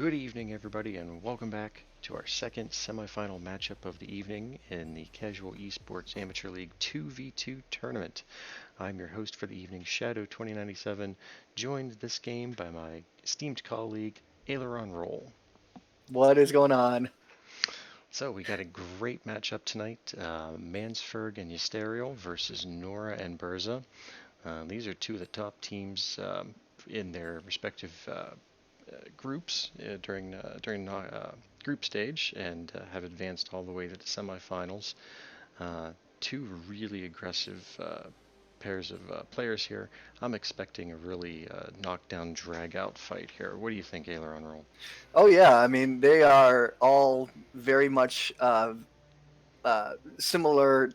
Good evening, everybody, and welcome back to our second semifinal matchup of the evening in the Casual Esports Amateur League 2v2 tournament. I'm your host for the evening, Shadow2097, joined this game by my esteemed colleague, Aileron Roll. What is going on? So we got a great matchup tonight, Mansferg and Ysterial versus Nora and Berza. These are two of the top teams in their respective groups during group stage and have advanced all the way to the semifinals. Two really aggressive pairs of players here. I'm expecting a really knockdown, drag-out fight here. What do you think, Aileron Roll? Oh yeah, I mean they are all very much similar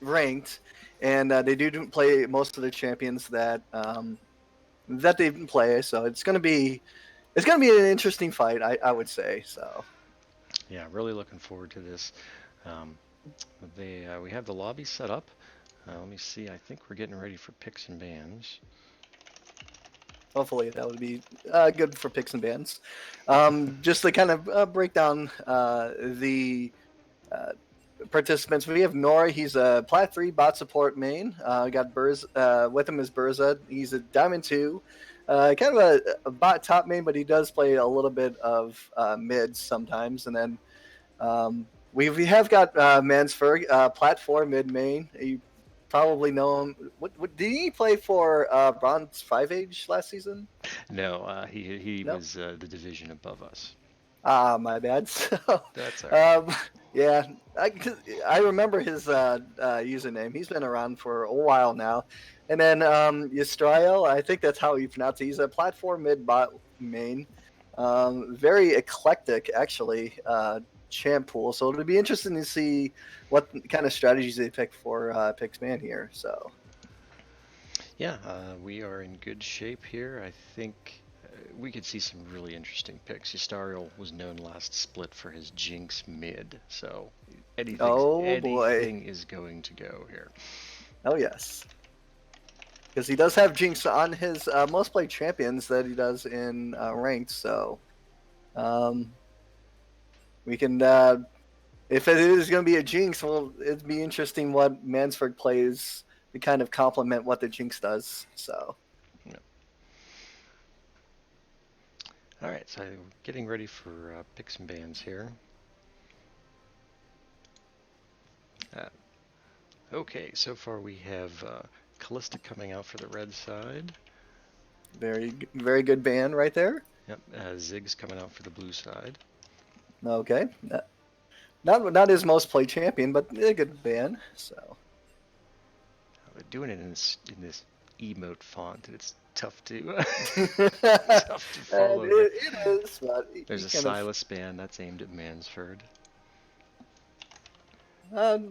ranked, and they do play most of the champions that they play. So it's gonna be an interesting fight, I would say. So Yeah, really looking forward to this. Um, we have the lobby set up. Let me see. I think we're getting ready for picks and bans. hopefully that would be good for picks and bans. Just to kind of break down the uh, participants. We have Nora. He's a Plat 3 bot support main. We got with him is Berza. He's a Diamond 2. Kind of a bot top main, but he does play a little bit of mids sometimes. And then we have got Mansferg, Plat 4 mid main. You probably know him. What did he play for Bronze 5 Age last season? No, he No. was the division above us. Ah, my bad. So, That's all right. um, yeah, I remember his username. He's been around for a while now. And then Ystrael, I think that's how you pronounce it. He's a platform mid bot main. Very eclectic, actually, champ pool. So it'll be interesting to see what kind of strategies they pick for Pixman here. So. Yeah, we are in good shape here. I think we could see some really interesting picks. Ystariel was known last split for his Jinx mid, so Oh boy. anything is going to go here. Oh yes. Because he does have Jinx on his most played champions that he does in ranked. So um, we can, if it is going to be a Jinx, well, it'd be interesting what Mansford plays to kind of complement what the Jinx does. So Yeah. All right, so getting ready for picks and bans here. Uh, okay, so far we have Callista coming out for the red side. very good ban right there. Yep, Ziggs coming out for the blue side. Okay, not his most played champion, but a good ban. So They're doing it in this emote font. It's tough to it, tough to follow here. it is, but There's he a kind of Silas ban that's aimed at Mansford.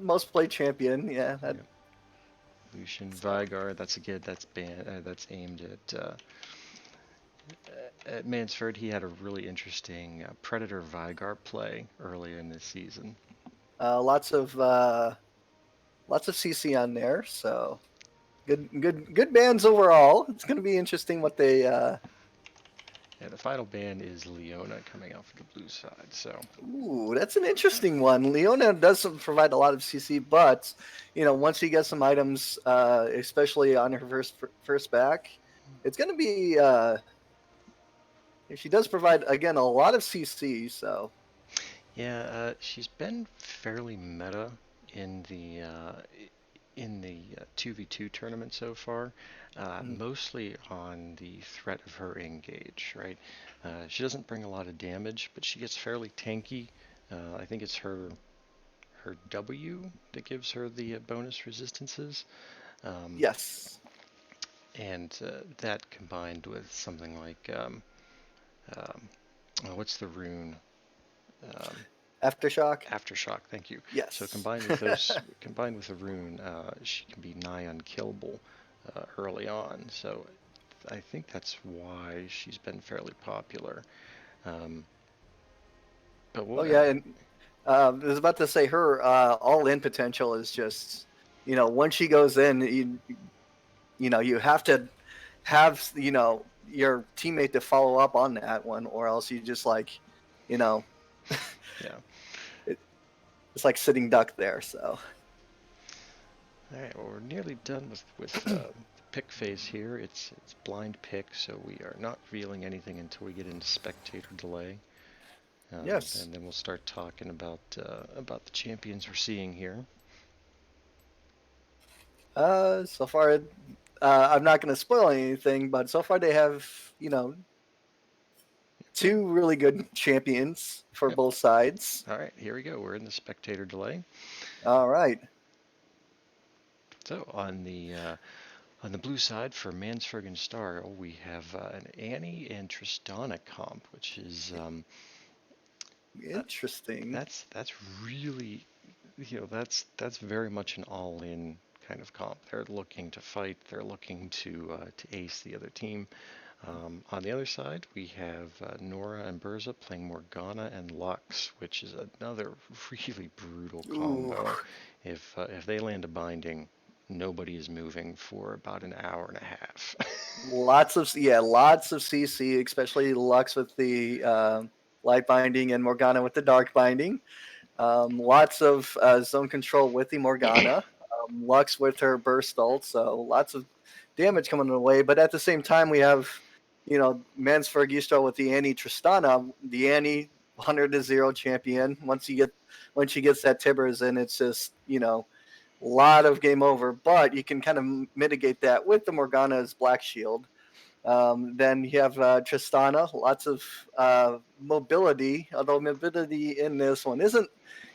most played champion. Yeah, that, Yep. Lucian so. Vigar. That's a kid that's aimed at Mansford. He had a really interesting Predator Vigar play early in this season. Lots of CC on there, so good bands overall. It's going to be interesting what they. Yeah, the final ban is Leona coming out for the blue side. So Ooh, that's an interesting one. Leona doesn't provide a lot of CC, but once you get some items, especially on her first back, it's going to be. She does provide again a lot of CC, so. yeah, she's been fairly meta in the 2v2 tournament so far, Mm, mostly on the threat of her engage, right? She doesn't bring a lot of damage, but she gets fairly tanky. I think it's her W that gives her the bonus resistances, um, yes. and that combined with something like um, what's the rune? Um, Aftershock. Aftershock, thank you. So Yes. combined with those, combined with the rune, she can be nigh unkillable early on. So I think that's why she's been fairly popular. Um, but Oh what? yeah, and I was about to say her all-in potential is just, once she goes in, you have to have your teammate to follow up on that one, or else you just like, you know, Yeah. it, it's like sitting duck there. So All right. Well, we're nearly done with the pick phase here. It's blind pick, so we are not revealing anything until we get into spectator delay. yes, And then we'll start talking about the champions we're seeing here. so far, I'm not going to spoil anything, but so far they have Well, two really good champions for yep. both sides. All right, here we go. We're in the spectator delay. All right. So on the blue side for Mansford and Star, we have an Annie and Tristana comp, which is uh, Interesting. that's really that's very much an all-in kind of comp. They're looking to fight. They're looking to ace the other team. On the other side, we have Nora and Berza playing Morgana and Lux, which is another really brutal Ooh, combo. If they land a binding, nobody is moving for about an hour and a half. lots of CC, especially Lux with the light binding and Morgana with the dark binding. Lots of zone control with the Morgana. Lux with her burst ult, so lots of damage coming away. But at the same time, we have, Mansford Gistra with the Annie Tristana. The Annie 100-0 champion. Once she gets that Tibbers in, it's just a lot of game over. But you can kind of mitigate that with the Morgana's Black Shield. Then you have Tristana, lots of mobility, although mobility in this one isn't,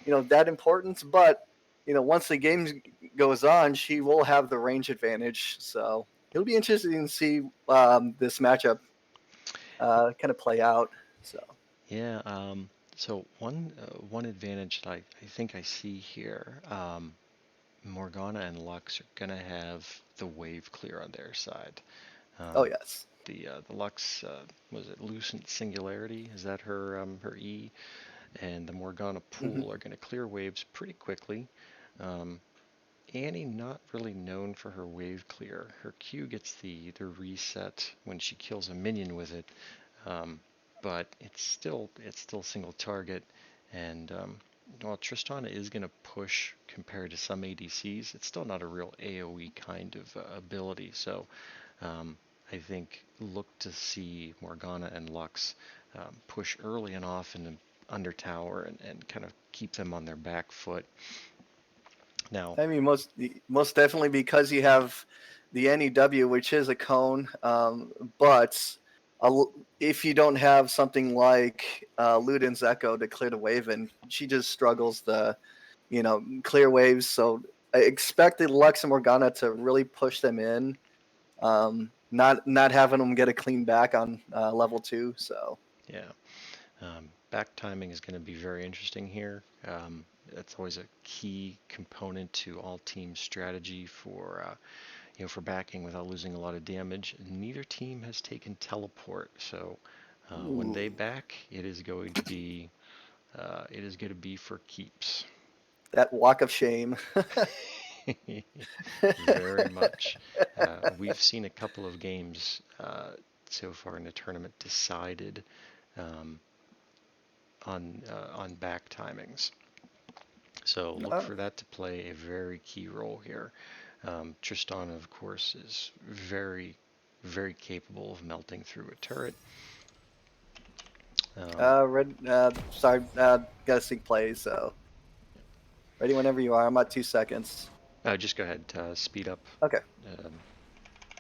that important. But, once the game goes on, she will have the range advantage. So it'll be interesting to see this matchup kind of play out. So, Yeah. So one advantage that I think I see here, Morgana and Lux are gonna have the wave clear on their side. oh, Um, yes. the Lux was it Lucent Singularity? Is that her E? And the Morgana Hmm. pool are going to clear waves pretty quickly. Um, Annie not really known for her wave clear. Her Q gets the reset when she kills a minion with it, um, but it's still single target. And while Tristana is going to push compared to some ADCs, it's still not a real AOE kind of ability. So um, I think look to see Morgana and Lux push early and often under tower and kind of keep them on their back foot. Now, I mean, most definitely because you have the NEW, which is a cone, but if you don't have something like Luden's Echo to clear the wave, and she just struggles the clear waves. So I expect the Lux and Morgana to really push them in, not having them get a clean back on level 2. So yeah, back timing is going to be very interesting here. That's always a key component to all team strategy for backing without losing a lot of damage. Neither team has taken teleport, so when ooh, they back, it is going to be for keeps. that walk of shame. Very much. We've seen a couple of games so far in the tournament decided um, on back timings. So look Uh, for that to play a very key role here. Tristana, of course, is very, very capable of melting through a turret. Um, Red. Sorry. Gotta sync plays. So ready whenever you are. I'm at 2 seconds. just go ahead, speed up, Okay. um,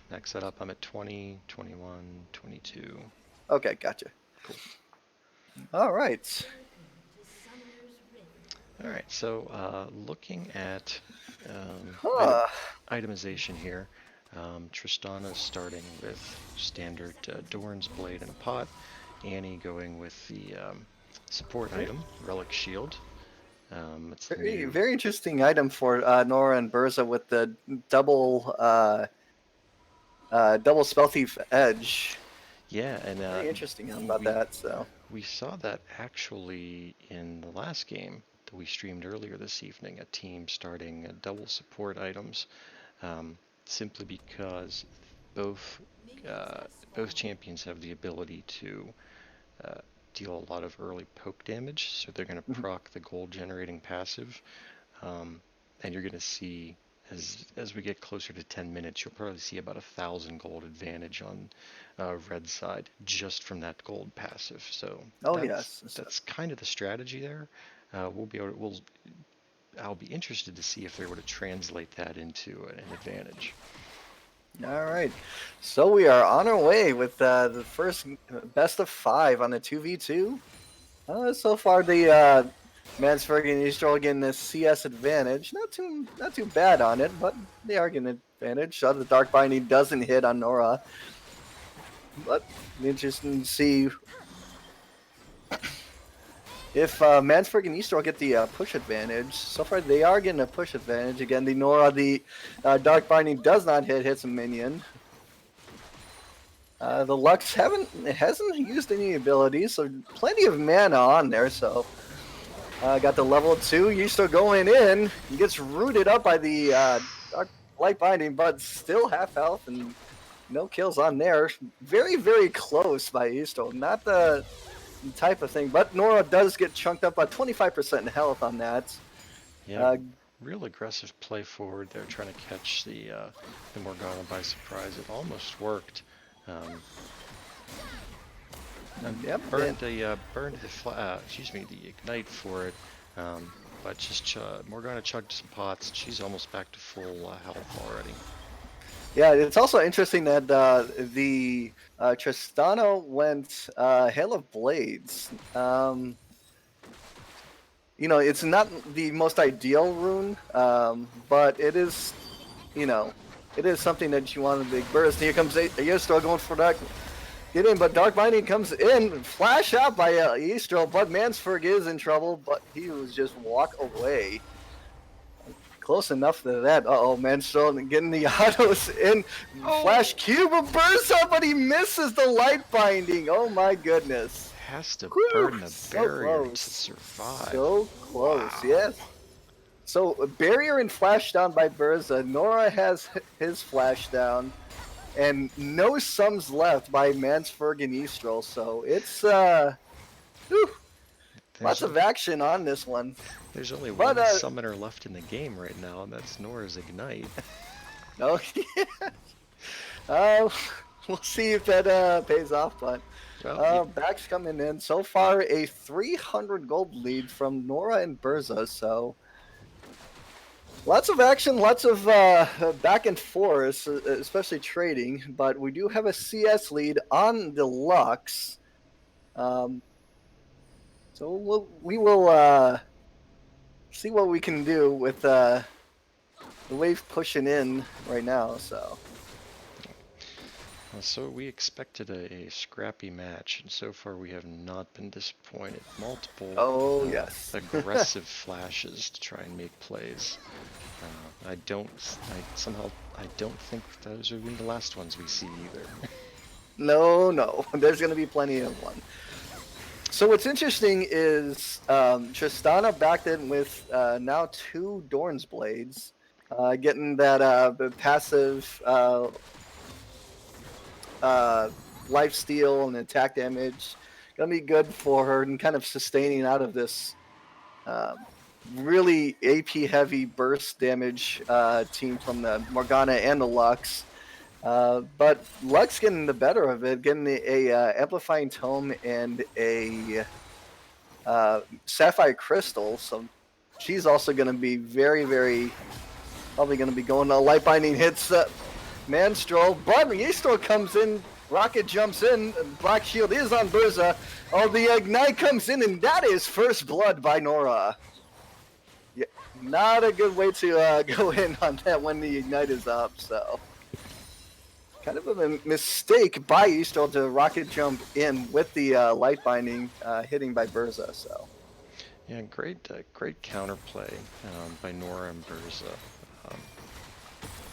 max that up. I'm at 20, 21, 22. Okay. Gotcha. Cool. All right. All right, so looking at Huh. itemization here, Tristana is starting with standard Doran's Blade and a pot. Annie going with the support item, Relic Shield. It's the Very new, very interesting item for Nora and Berza with the double double spell thief edge. yeah, and Very interesting about we that. So. we saw that actually in the last game that we streamed earlier this evening. A team starting double support items, um, simply because both both champions have the ability to uh, deal a lot of early poke damage, so they're going to proc the gold generating passive, and you're going to see as we get closer to 10 minutes, you'll probably see about 1,000 gold advantage on red side just from that gold passive. So Oh that's yes. that's kind of the strategy there. I'll be interested to see if they're able to translate that into an advantage. All right, so we are on our way with the first best of 5 on the 2v2. So far, the Mansberg and Eastrol getting the CS advantage. Not too bad on it, but they are getting an advantage. The Dark Binding doesn't hit on Nora, but interesting to see if Mansberg and Eastrol get the push advantage. So far, they are getting a push advantage. Again, the Nora, the Dark Binding does not hits a minion. The Lux hasn't used any abilities, so plenty of mana on there. So got the level 2. Yisto going in. He gets rooted up by the Dark Light Binding, but still half health and no kills on there. Very, very close by Yisto. Not the type of thing, but Nora does get chunked up by 25% health on that. Yeah, real aggressive play forward there, trying to catch the Morgana by surprise. It almost worked. Yep, burned the ignite for it, but just Morgana chugged some pots. She's almost back to full health already. Yeah, it's also interesting that the Tristana went Hail of Blades. It's not the most ideal rune, but it is, it is something that you want to big burst. Here comes Yestro going for that. Get in, but Dark Binding comes in, flash out by Yestro, but Mansberg is in trouble, but he was just walk away. Close enough to that. Mansberg getting the autos in. Flash cube of burst up, but he misses the Light Binding. Oh my goodness. Has to burn the barrier to survive. So close, wow. Yes. So barrier and flash down by Berza. Nora has his flash down, and no sums left by Mansberg and Eastrol. So it's lots of action on this one. There's only one summoner left in the game right now, and that's Nora's Ignite. Oh yeah. We'll see if that pays off, but. Back's coming in. So far, a 300 gold lead from Nora and Berza. So lots of action, lots of back and forth, especially trading. But we do have a CS lead on the Lux. So we will see what we can do with the wave pushing in right now. So we expected a scrappy match, and so far we have not been disappointed. Multiple aggressive flashes to try and make plays. I don't think those are the last ones we see either. No, there's going to be plenty of one. So what's interesting is Tristana backed in with now 2 Dorn's Blades, getting that passive lifesteal and attack damage. Gonna be good for her and kind of sustaining out of this really AP heavy burst damage team from the Morgana and the Lux. But Lux getting the better of it, getting a amplifying tome and a sapphire crystal. So she's also gonna be very, very probably gonna be going to light binding hits. Manstrol, but Yestro comes in, rocket jumps in, Black Shield is on Berza. The Ignite comes in, and that is first blood by Nora. Yeah, not a good way to go in on that when the Ignite is up, so. Kind of a mistake by Yestro to rocket jump in with the Light Binding hitting by Berza, so. Yeah, great counterplay by Nora and Berza.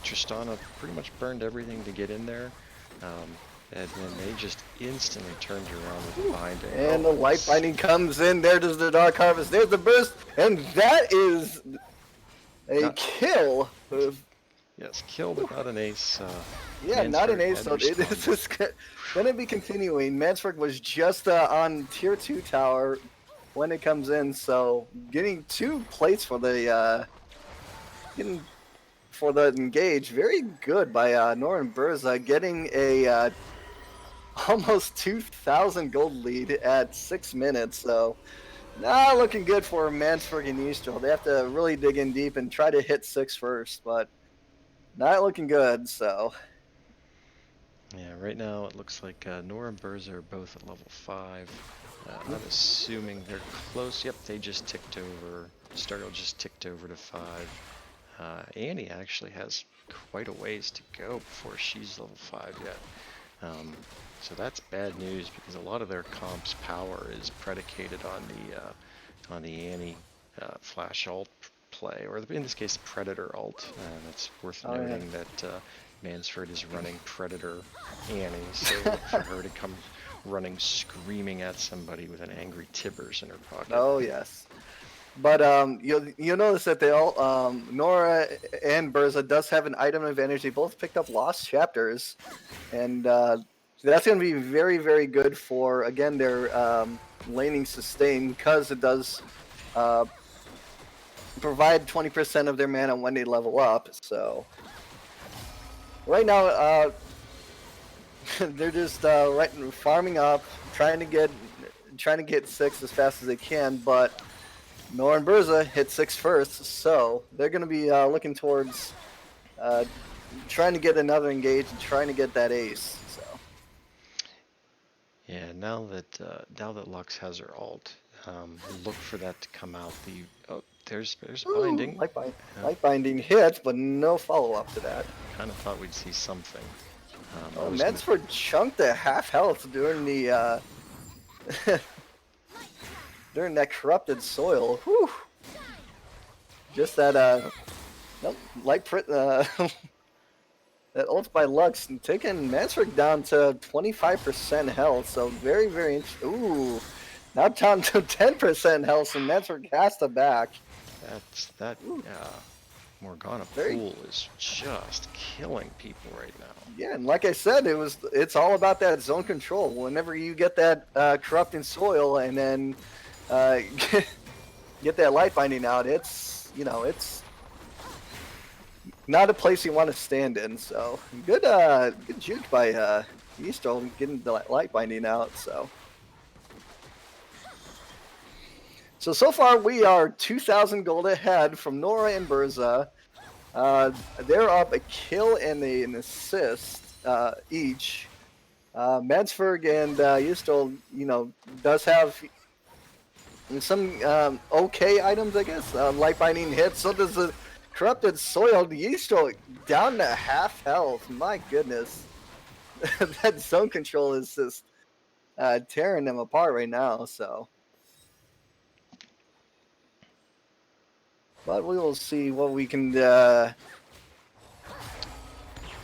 Tristana pretty much burned everything to get in there, and then they just instantly turned around with the binding. And the Light Binding comes in, there does the Dark Harvest, there's the burst, and that is a kill. Yes, Yes, kill but not an ace. Yeah, not an Mansford ace, had so it is responded. just going to be continuing. Mansford was just on tier 2 tower when it comes in, so getting 2 plates for the getting for the engage. Very good by Noran Burza, getting a almost 2,000 gold lead at 6 minutes. So not looking good for Mansford and Easterl. They have to really dig in deep and try to hit 6 first, but not looking good. So Yeah, right now it looks like Nora and Burza are both at level 5. I'm assuming they're close. Yep, they just ticked over. Sterl just ticked over to 5. Annie actually has quite a ways to go before she's level 5 yet. So that's bad news because a lot of their comp's power is predicated on the Annie flash alt play, or in this case Predator alt. It's worth oh yeah. noting that Mansford is running Predator Annie, so look for her to come running screaming at somebody with an angry Tibbers in her pocket. Oh yes. But you'll notice that they all Nora and Burza does have an item advantage. They both picked up lost chapters, and that's going to be very very good for again their laning sustain because it does provide 20% of their mana when they level up. So right now they're just farming up, trying to get 6 as fast as they can, but Nor and Burza hit 6 first, so they're going to be looking towards uh, trying to get another engage and trying to get that ace. So Yeah, now that Lux has her alt, look for that to come out. There's a ooh, binding. light binding hit, but no follow up to that. Kind of thought we'd see something. I Oh, was gonna. Mansford chunked a half health during the during that corrupted soil. Whew. Just that nope, light that ult by Lux taking Mansford down to 25% health. So very very ooh. Now down to 10% health, and Mansford has to back. That Ooh, Morgana very pool is just killing people right now. yeah, and like I said, it's all about that zone control. Whenever you get that corrupting soil and then uh, get that light binding out, it's not a place you want to stand in. So good juke by Easterl getting the light binding out. So far we are 2,000 gold ahead from Nora and Burza. They're up a kill and an assist each. Mansford and Easterl, does have some okay items, I guess. Light binding hits. So does the corrupted soil. Easterl down to half health. My goodness, that zone control is just tearing them apart right now. So. But we will see what we can.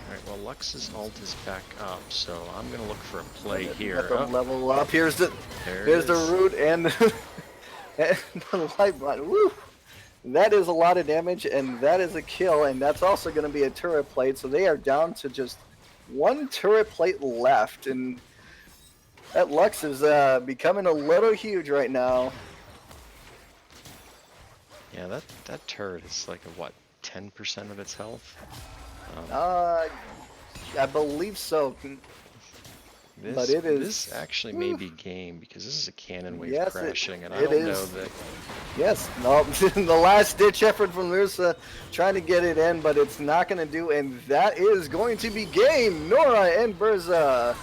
Alright, well Lux's alt is back up, so I'm gonna look for a play Got here. the Oh, level up. Here's the there it is. root and, and the light button. Woo! That is a lot of damage, and that is a kill, and that's also going to be a turret plate. So they are down to just 1 turret plate left, and that Lux is becoming a little huge right now. Yeah, that turret is like a what, 10% of its health? I believe so, but it This is. actually may be game because this is a cannon wave Yes, crashing, and I it don't know is. that. Yes, no, the last ditch effort from Musa trying to get it in, but it's not going to do, and that is going to be game. Nora and Burza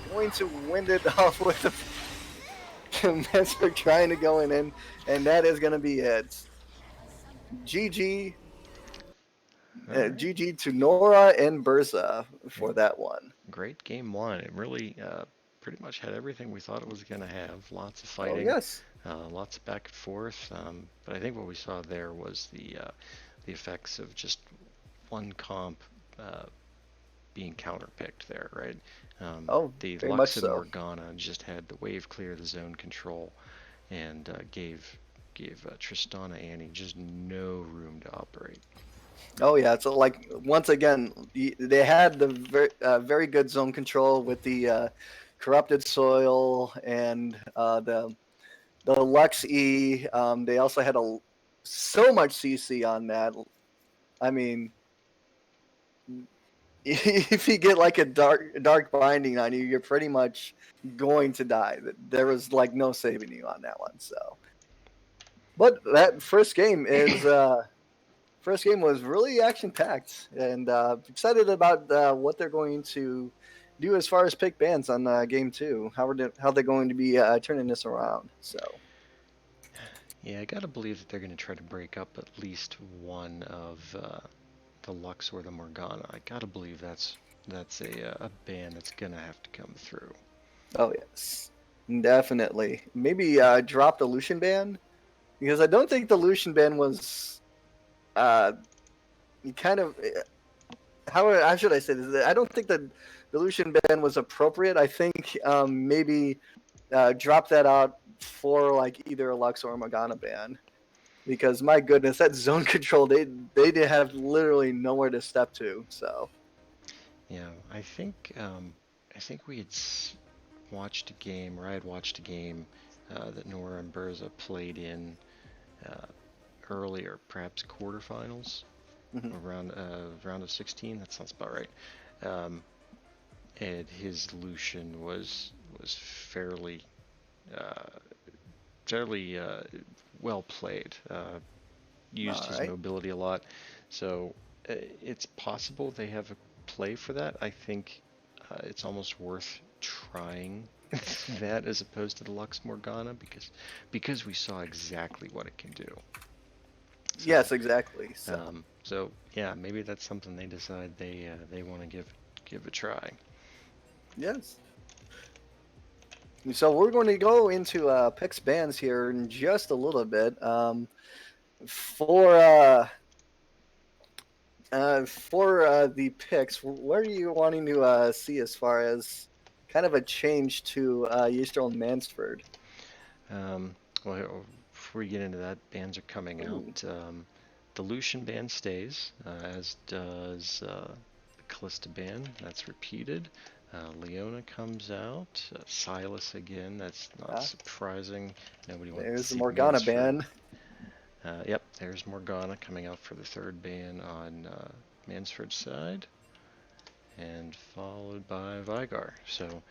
going to wind it off with the Messer trying to go in, and that is going to be it. GG, All right, GG to Nora and Burza yeah, for that one. great game one. It really pretty much had everything we thought it was going to have. Lots of Oh fighting, yes. lots of back and forth. But I think what we saw there was the effects of just one comp uh, being counterpicked there, right? Oh, The very much Lux and so. Morgana just had the wave clear the zone control and gave Tristana Annie just no room to operate. Oh yeah, so like once again, they had the very good zone control with the corrupted soil and the Lux E. They also had so much CC on that. I mean, if you get like a dark binding on you, you're pretty much going to die. There was like no saving you on that one. So, but that first game was really action packed, and excited about what they're going to do as far as pick bans on game two. How they're going to be turning this around. So Yeah, I gotta believe that they're gonna try to break up at least one of the Lux or the Morgana. I gotta believe that's a ban that's gonna have to come through. oh yes, definitely. Maybe drop the Lucian ban because I don't think the Lucian ban was uh, kind of how should I say this? I don't think the Lucian ban was appropriate. I think maybe drop that out for like either a Lux or a Morgana ban because my goodness, that zone control they did have literally nowhere to step to. So Yeah, I think we had watched a game, or I had watched a game that Nora and Berza played in uh, earlier, perhaps quarterfinals, mhm. around round of 16. That sounds about right. Um, and his Lucian was uh, fairly well played. Used All his right. mobility a lot, so it's possible they have a play for that. I think it's almost worth trying that as opposed to the Lux Morgana because we saw exactly what it can do. So Yes, exactly. So so yeah, maybe that's something they decide they want to give a try. yes. So we're going to go into picks bands here in just a little bit. For the picks, what are you wanting to see as far as kind of a change to Yeaster and Mansford? Um, well, before we get into that, bands are coming Ooh, out. The Lucian band stays, as does the Callista band. That's repeated. Leona comes out. Silas again. That's not ah, surprising. Nobody wants to there's the see Morgana Mansford. band. Yep, there's Morgana coming out for the third ban on Mansford's side, and followed by Vigar. So,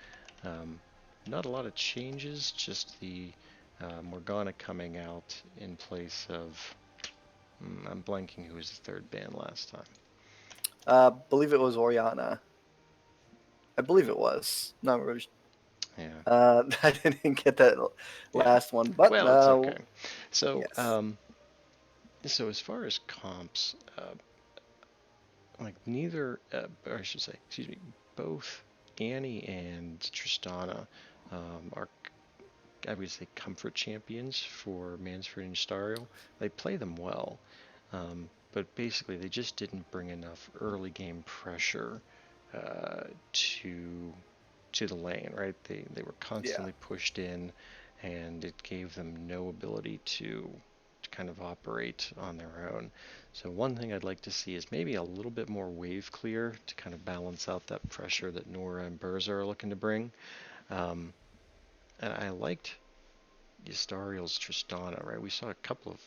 um, not a lot of changes, just the Morgana coming out in place of. I'm blanking who was the third ban last time. Believe it was Oriana. I believe it was. Not Rouge. Yeah, I didn't get that yeah. last one, but Well, it's okay. So, yes. so as far as comps, like neither, or I should say, excuse me, both Annie and Tristana are, I would say, comfort champions for Mansford and Stariel. They play them well, but basically they just didn't bring enough early game pressure uh, to to the lane. Right? They were Yeah. constantly pushed in, and it gave them no ability to kind of operate on their own. So one thing I'd like to see is maybe a little bit more wave clear to kind of balance out that pressure that Nora and Berza are looking to bring. Um, and I liked Yastariel's Tristana, right? We saw a couple of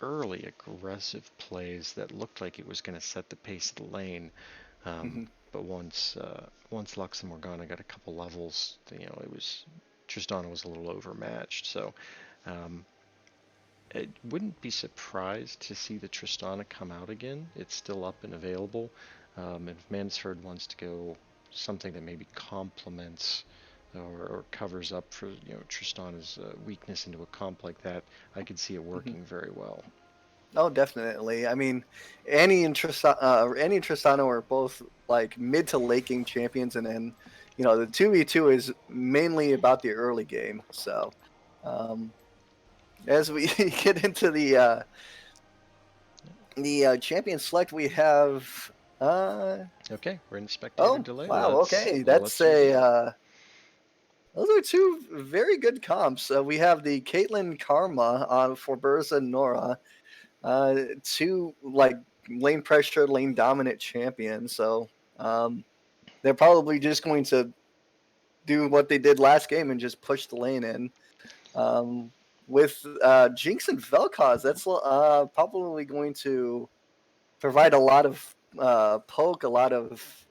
early aggressive plays that looked like it was going to set the pace of the lane. Um, Hmm. but once Lux and Morgana got a couple levels, it was Tristana was a little overmatched. So um, it wouldn't be surprised to see the Tristana come out again. It's still up and available. If Mansford wants to go something that maybe complements or covers up for Tristana's weakness into a comp like that, I could see it Hmm. working very well. Oh, definitely. I mean, Annie and Tristana are both like mid to late game champions, and then the 2v2 is mainly about the early game. So, um, as we get into the champion select, we have. Uh, Okay, we're in spectator oh, delay. wow. Okay, that's Let's a. review. Those are two very good comps. We have the Caitlyn Karma for Burza and Nora. Two like lane pressure, lane dominant champion. So they're probably just going to do what they did last game and just push the lane in. With Jinx and Vel'Koz, that's probably going to provide a lot of poke, a lot of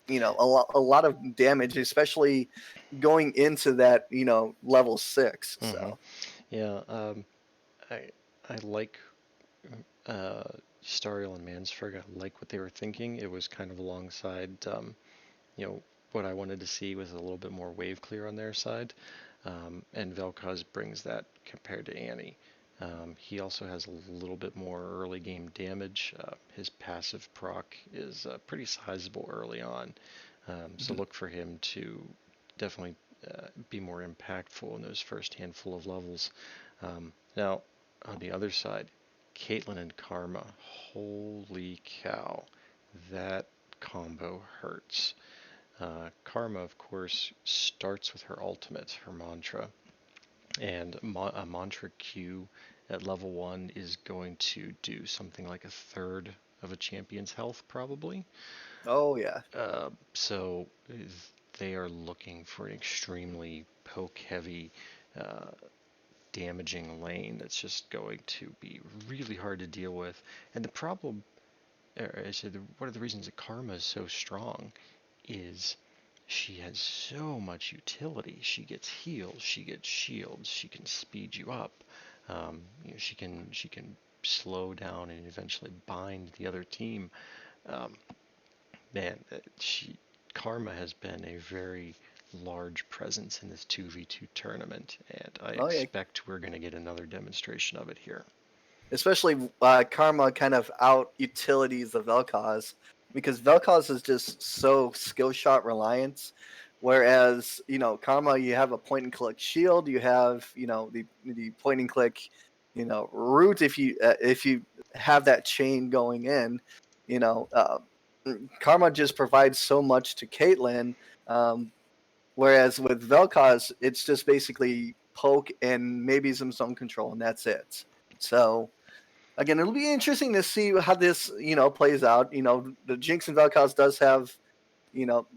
a lot of damage, especially going into that level 6. Mm-hmm. So Yeah, I I like uh, Stariel and Mansford. I like what they were thinking. It was kind of alongside, you know, what I wanted to see was a little bit more wave clear on their side. And Vel'Koz brings that compared to Annie. He also has a little bit more early game damage. His passive proc is pretty sizable early on. So mhm. look for him to definitely be more impactful in those first handful of levels. Now, on the other side, Caitlyn and Karma. Holy cow, that combo hurts. Karma, of course, starts with her ultimate, her mantra, and a mantra Q at level 1 is going to do something like a third of a champion's health, probably. Oh yeah. So they are looking for an extremely poke heavy, uh, damaging lane that's just going to be really hard to deal with. And the problem, I said, one of the reasons that Karma is so strong is she has so much utility. She gets heals, she gets shields, she can speed you up. She can slow down and eventually bind the other team. Um, Man, she Karma has been a very large presence in this 2v2 tournament, and I Oh yeah. expect we're going to get another demonstration of it here. Especially Karma kind of out utilities the Vel'Koz, because Vel'Koz is just so skill shot reliant. Whereas Karma, you have a point and click shield, you have the point and click route if you have that chain going in. You know, Karma just provides so much to Caitlyn. Um, Whereas with Vel'Koz, it's just basically poke and maybe some zone control, and that's it. So again, it'll be interesting to see how this plays out. The Jinx and Vel'Koz does have you know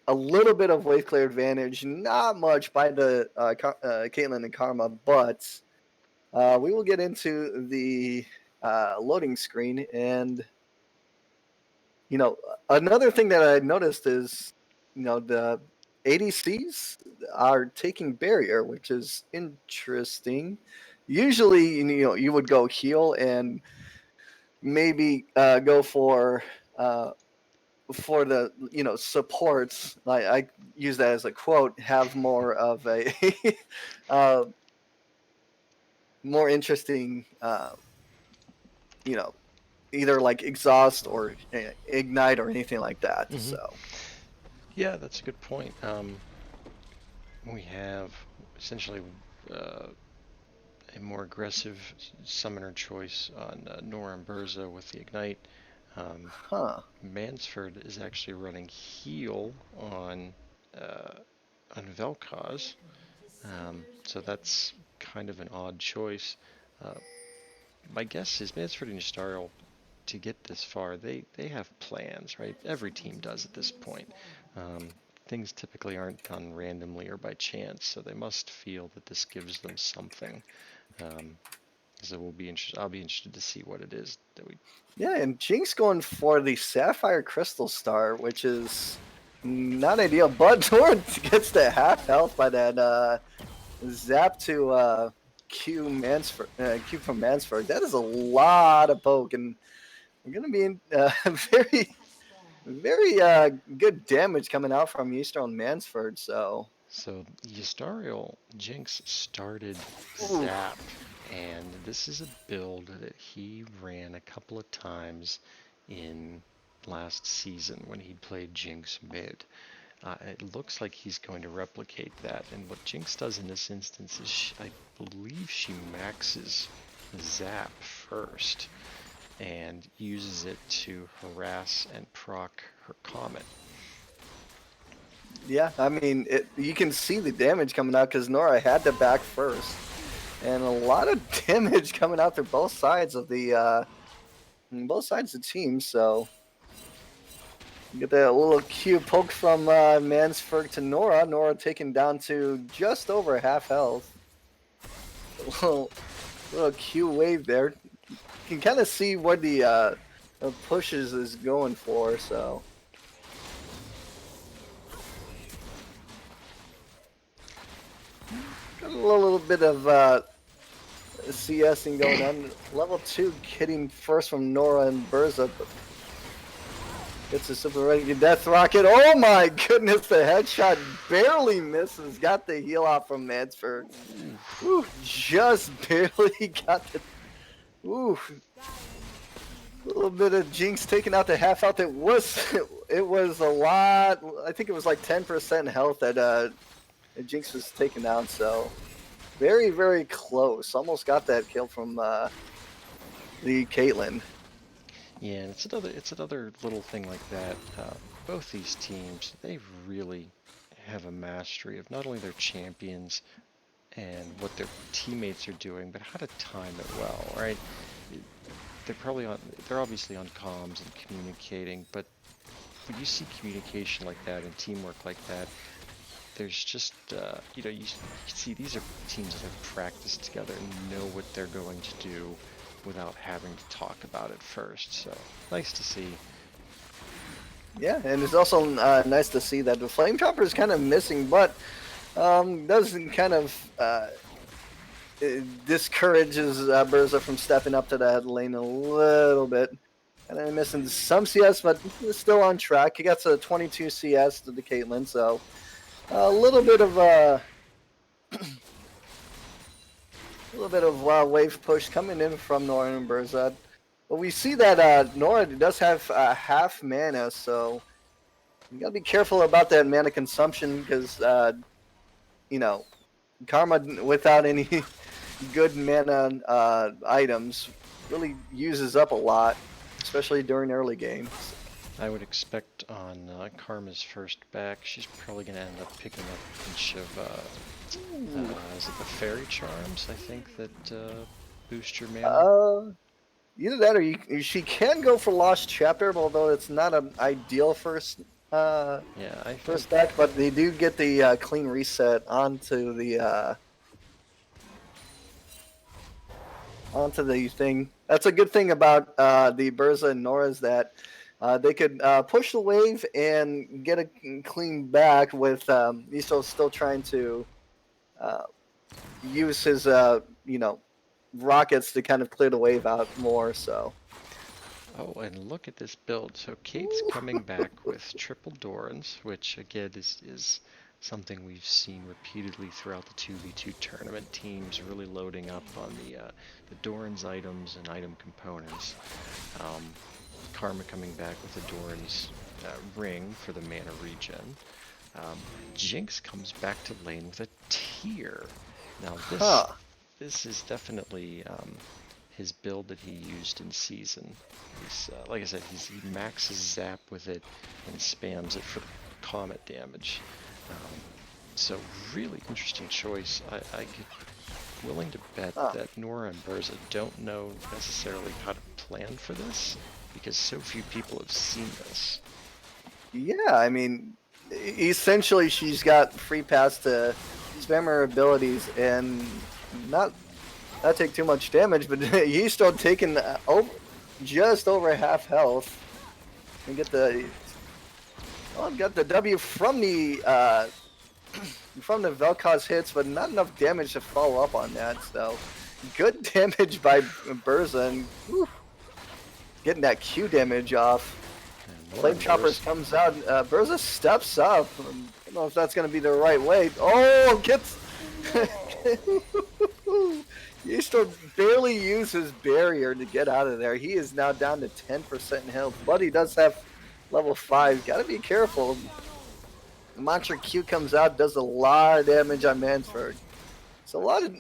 a little bit of wave clear advantage, not much by the Caitlyn and Karma, but we will get into the loading screen. And another thing that I noticed is the ADCs are taking barrier, which is interesting. Usually, you would go heal and maybe go uh, for the supports. I use that as a quote. Have more of a uh, more interesting, you know, either like exhaust or ignite or anything like that. Hmm. So, Yeah, that's a good point. We have essentially uh, a more aggressive summoner choice on Nora and Berza with the Ignite. Um, huh? Mansford is actually running heal uh, on Vel'Koz, so that's kind of an odd choice. Uh, my guess is Mansford and Stariel, to get this far, they have plans, right? Every team does at this point. Um, Things typically aren't done randomly or by chance, so they must feel that this gives them something. Um, so I'll be interested to see what it is that we. Yeah, and Jinx going for the Sapphire Crystal Star, which is not ideal, but Torrent gets the half health by that zap to Q from Mansford. That is a lot of poke, and we're gonna be in very very good damage coming out from Eastern Mansford. So, So Ystariel Jinx started oof. Zap, and this is a build that he ran a couple of times in last season when he played Jinx mid. It looks like he's going to replicate that, and what Jinx does in this instance is I believe she maxes Zap first and uses it to harass and proc her Comet. Yeah, I mean, you can see the damage coming out because Nora had to back first, and a lot of damage coming out through both sides of the on both sides of the team. So you get that little cute poke from Mansford to Nora. Nora taken down to just over half health. Little cute wave there. You can kind of see what the pushes is going for. So. Got a little bit of CSing going on. Level 2 hitting first from Nora and Berza, but gets a super ready death rocket. Oh my goodness, the headshot barely misses. Got the heal out from Mansford. Ooh, just barely got the. Ooh. A little bit of Jinx taking out the half health. It was a lot. I think it was like 10% health that Jinx was taken down. So very, very close. Almost got that kill from the Caitlyn. Yeah, and it's another little thing like that. Both these teams, they really have a mastery of not only their champions and what their teammates are doing, but how to time it well, right? They're obviously on comms and communicating, but when you see communication like that and teamwork like that, there's just, you see these are teams that have practiced together and know what they're going to do without having to talk about it first. So nice to see. Yeah, and it's also nice to see that the Flame Chopper is kind of missing, but doesn't kind of discourages Berza from stepping up to that lane a little bit. And then missing some CS, but still on track. He gets a 22 CS to the Caitlyn, so a little bit of wave push coming in from Nora and Berza. But we see that Nora does have half mana, so you gotta be careful about that mana consumption because Karma without any good mana items really uses up a lot, especially during early games. I would expect on Karma's first back, she's probably going to end up picking up a bunch of, is it the Fairy Charms, I think, that boost your mana? Either that or she can go for Lost Chapter, although it's not an ideal first first back, but they do get the clean reset onto the thing. That's a good thing about the Berza and Nora is that they could push the wave and get a clean back with Iso still trying to use his rockets to kind of clear the wave out more. So. Oh, and look at this build. So Kate's coming back with triple Dorans, which again is something we've seen repeatedly throughout the 2v2 tournament. Teams really loading up on the Doran's items and item components. Karma coming back with the Doran's ring for the mana regen. Jinx comes back to lane with a tier. Now this is definitely his build that he used in season. He's, like I said, he maxes zap with it and spams it for comet damage. So really interesting choice. I could willing to bet that Nora and Berza don't know necessarily how to plan for this because so few people have seen this. Yeah, I mean, essentially she's got free pass to spam her abilities and not take too much damage, but he's still taking just over half health and get the got the W from the Vel'Koz hits, but not enough damage to follow up on that. So good damage by Berza and getting that Q damage off. Flame Choppers comes out. Berza steps up. I don't know if that's going to be the right way. Oh, gets. He still barely uses barrier to get out of there. He is now down to 10% health, but he does have level 5. Gotta be careful. The Mantra Q comes out, does a lot of damage on Mansford. It's a lot of.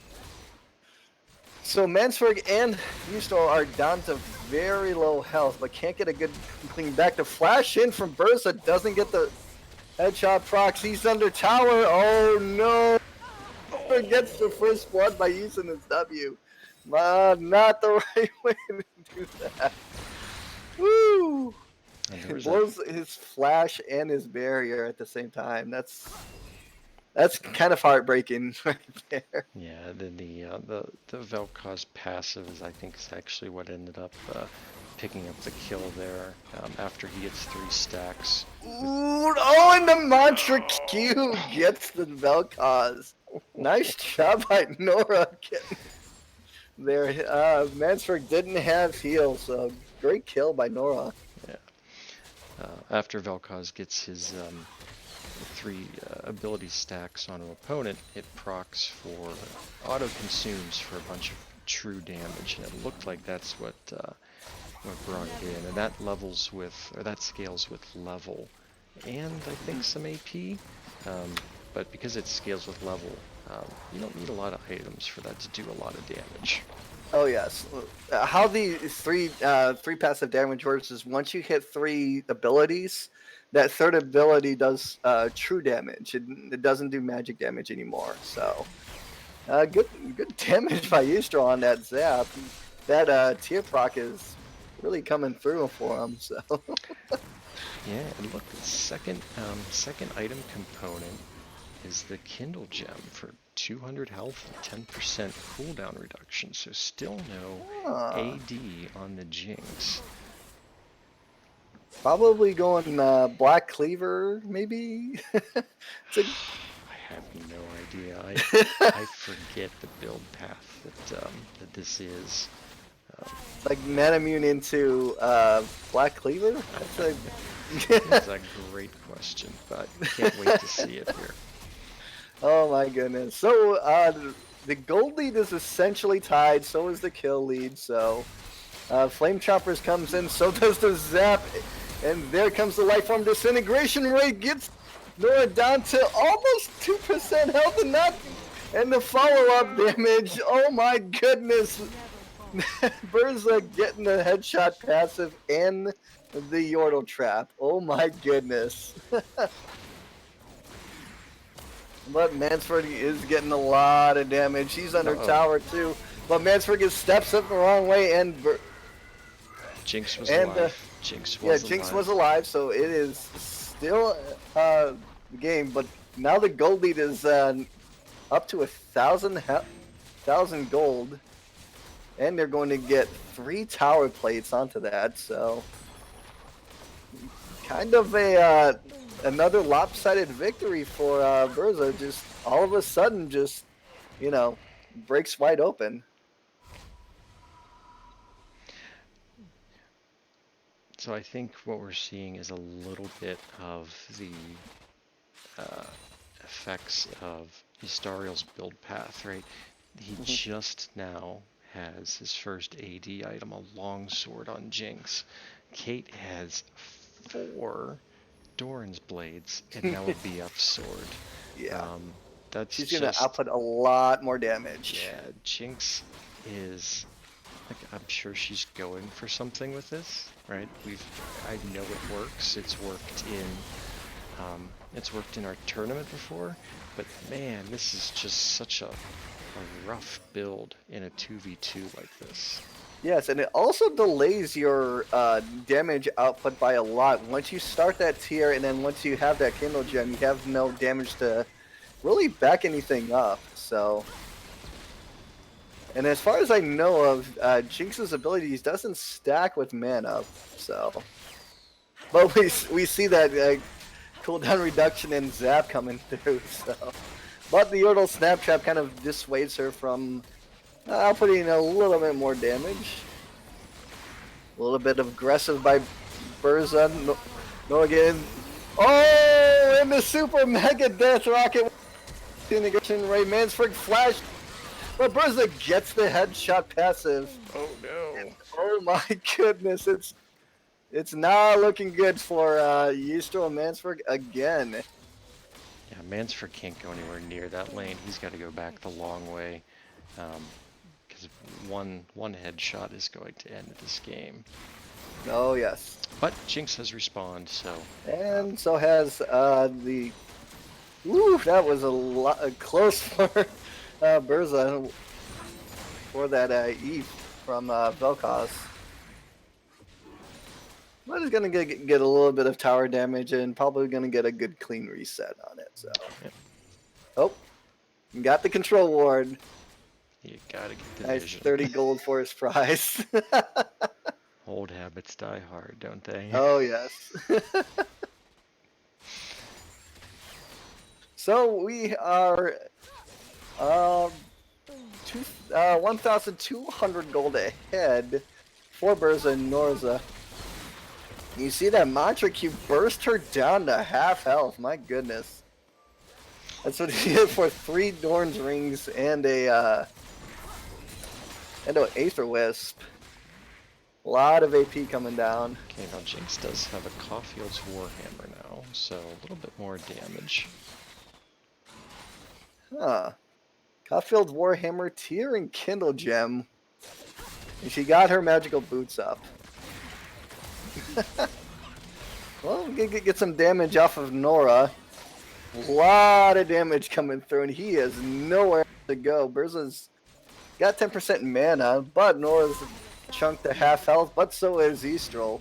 So Mansford and Yusto are down to very low health, but can't get a good clean back. To flash in from Berza doesn't get the headshot procs. He's under tower. Oh no! Gets the first blood by using his W. Not the right way to do that. Woo! And there It was a blows his flash and his barrier at the same time. That's kind of heartbreaking right there. yeah. Then the Vel'Koz passive is I think is actually what ended up picking up the kill there after he gets 3 stacks. Ooh, oh, and the Mantra Q gets the Vel'Koz. Nice job by Nora getting there. Mansford didn't have heal, so great kill by Nora. Yeah. After Vel'Koz gets his 3 ability stacks on an opponent, it procs for auto consumes for a bunch of true damage, and it looked like that's what brought it in, and that levels with, or that scales with level, and I think some AP. But because it scales with level, you don't need a lot of items for that to do a lot of damage. Oh yes. How the three passive damage works is once you hit 3 abilities, that third ability does true damage. It doesn't do magic damage anymore. So good damage by Eustro on that zap. That tier proc is really coming through for him. So Yeah, and look, the second item component is the Kindle Gem for 200 health and 10% cooldown reduction, so still no AD on the Jinx. probably going Black Cleaver maybe. I have no idea. I forget the build path that this is. Like Manamune into Black Cleaver? That's a great question, but can't wait to see it here. Oh my goodness. So the gold lead is essentially tied, so is the kill lead, so Flame Choppers comes in, so does the Zap, and there comes the Life Form Disintegration Ray, gets Nora down to almost 2% health and the follow-up damage. Oh my goodness. Burza getting the headshot passive and the Yordle trap. Oh my goodness. But Mansford is getting a lot of damage. He's under tower too. But Mansford gets steps up the wrong way and Jinx was alive. Jinx was alive, so it is still the game. But now the gold lead is up to 1,000 gold. And they're going to get 3 tower plates onto that, so kind of a another lopsided victory for Burza. Just all of a sudden, just breaks wide open. So I think what we're seeing is a little bit of the effects of Histariel's build path, right? He just now has his first AD item, a longsword on Jinx. Kate has 4 Doran's blades and now a BF sword. Yeah, she's gonna output a lot more damage. Yeah, Jinx is like, I'm sure she's going for something with this, right? I know it works. It's worked in our tournament before, but man, this is just such a rough build in a 2v2 like this. Yes, and it also delays your damage output by a lot. Once you start that tier, and then once you have that Kindle Gem, you have no damage to really back anything up. So, and as far as I know of, Jinx's abilities doesn't stack with mana. So, but we see that cooldown reduction and zap coming through. So, but the Yordle Snap Trap kind of dissuades her from putting a little bit more damage. A little bit of aggressive by Burza. No again. Oh, and the Super Mega Death Rocket. Integration Ray Mansford flash. But Burza gets the headshot passive. Oh no. And, oh my goodness. It's not looking good for Eustro and Mansford again. Yeah, Mansford can't go anywhere near that lane. He's got to go back the long way. Because one headshot is going to end this game. Oh yes. But Jinx has respawned, so. And so has the. Woo, that was a lot close for Burza for that E from Vel'Koz. But it's gonna get a little bit of tower damage and probably gonna get a good clean reset on it. So, Yep. oh, got the control ward. You gotta get the Nice vision. 30 gold for his prize. Old habits die hard, don't they? Oh yes. So we are um 1,200 gold ahead for Berza and Norza. You see that mantra cube burst her down to half health. My goodness. That's what he did for 3 Dorn's rings and an Aether Wisp. A lot of AP coming down. Okay, now Jinx does have a Caulfield's Warhammer now, so a little bit more damage. Huh. Caulfield Warhammer, Tear, and Kindle Gem. And she got her magical boots up. Well, we can get some damage off of Nora. A lot of damage coming through, and he has nowhere to go. Berza's got 10% mana, but Nora's chunked to half health, but so is Eastral.